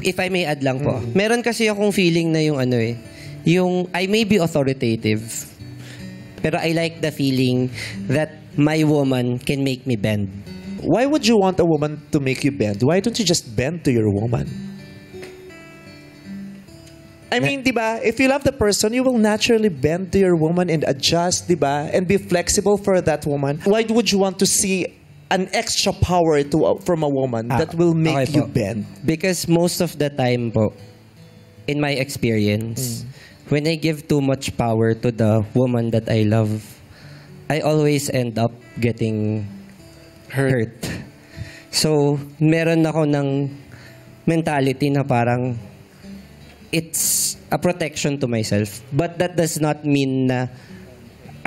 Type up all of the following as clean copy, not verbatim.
if I may add lang po, meron kasi akong feeling na yung yung I may be authoritative, pero I like the feeling that my woman can make me bend. Why would you want a woman to make you bend? Why don't you just bend to your woman? I mean, di ba, if you love the person, you will naturally bend to your woman and adjust, di ba? And be flexible for that woman. Why would you want to see an extra power from a woman that will make you bend? Because most of the time po, in my experience, when I give too much power to the woman that I love, I always end up getting hurt. So, meron ako ng mentality na parang it's a protection to myself. But that does not mean na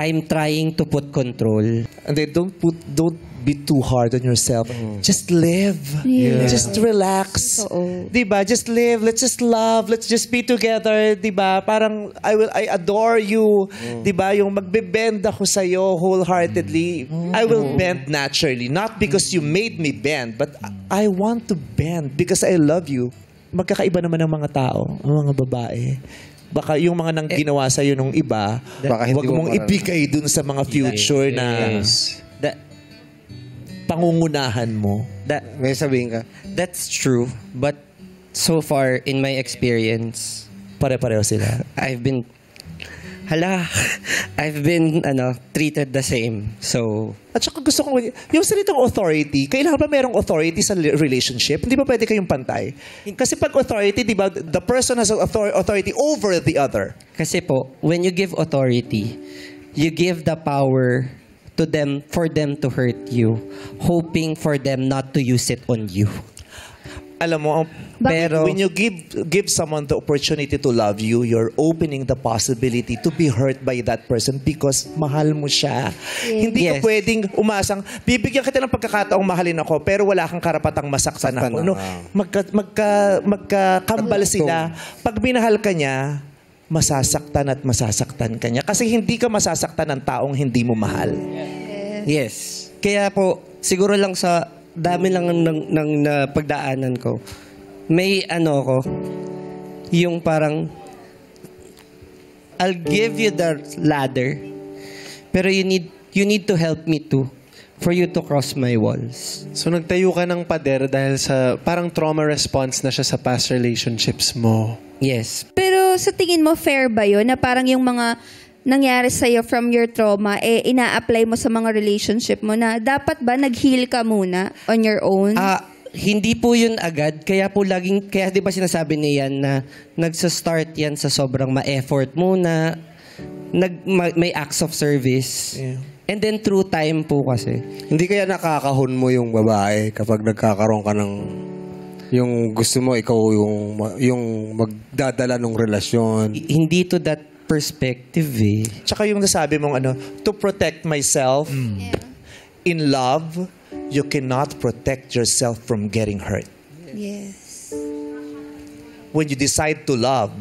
I'm trying to put control. And then don't be too hard on yourself. Just live. Yeah. Just relax. Diba? Just live. Let's just love. Let's just be together. Diba? Parang I adore you. Diba? Yung magbe-bend ako sa'yo wholeheartedly. I will bend naturally. Not because you made me bend, but I want to bend because I love you. Magkakaiba naman ng mga tao, ang mga babae. Baka yung mga nang ginawa sa'yo nung iba, wag mong ibigay dun sa mga future na pangungunahan mo. May sabihin ka. That's true, but so far, in my experience, pare-pareho sila. I've been treated the same. So, at saka gusto ko, yung salitang authority, kailangan ba merong authority sa relationship? Hindi ba pwede kayong pantay? Kasi pag authority, di ba, the person has authority over the other. Kasi po, when you give authority, you give the power to them for them to hurt you, hoping for them not to use it on you. Alam mo, pero when you give someone the opportunity to love you, you're opening the possibility to be hurt by that person because mahal mo siya. Hindi ka pwedeng umasang, bibigyan kita ng pagkakataong mahalin ako, pero wala kang karapatang masaktan ako. No? Magkakambal sila. Pag minahal ka niya, masasaktan at masasaktan ka niya. Kasi hindi ka masasaktan ng taong hindi mo mahal. Yes. Kaya po, siguro lang sa dami lang ng pagdaanan ko. May yung parang I'll give you the ladder, pero you need to help me too for you to cross my walls. So nagtayo ka ng pader dahil sa parang trauma response na siya sa past relationships mo. Yes. Pero sa tingin mo, fair ba yun? Na parang yung mga nangyari sa'yo from your trauma, ina-apply mo sa mga relationship mo na dapat ba nag-heal ka muna on your own? Hindi po yun agad. Kaya di ba sinasabi niya na nagsa-start yan sa sobrang ma-effort muna, may acts of service. Yeah. And then through time po kasi. Hindi kaya nakakahon mo yung babae kapag nagkakaroon ka ng yung gusto mo, ikaw yung magdadala ng relasyon? Hindi to that perspective eh. Tsaka yung nasabi mong to protect myself in love, you cannot protect yourself from getting hurt. Yes. When you decide to love,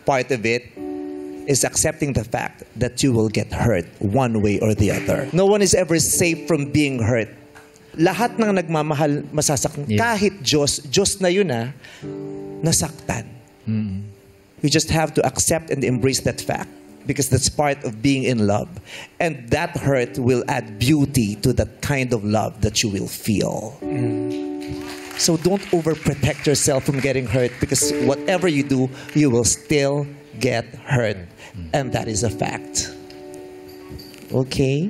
part of it is accepting the fact that you will get hurt one way or the other. No one is ever safe from being hurt. Lahat ng nagmamahal masasaktan. Yeah. Kahit Diyos na yun nasaktan. You just have to accept and embrace that fact because that's part of being in love. And that hurt will add beauty to that kind of love that you will feel. So don't overprotect yourself from getting hurt because whatever you do, you will still get hurt. And that is a fact. Okay?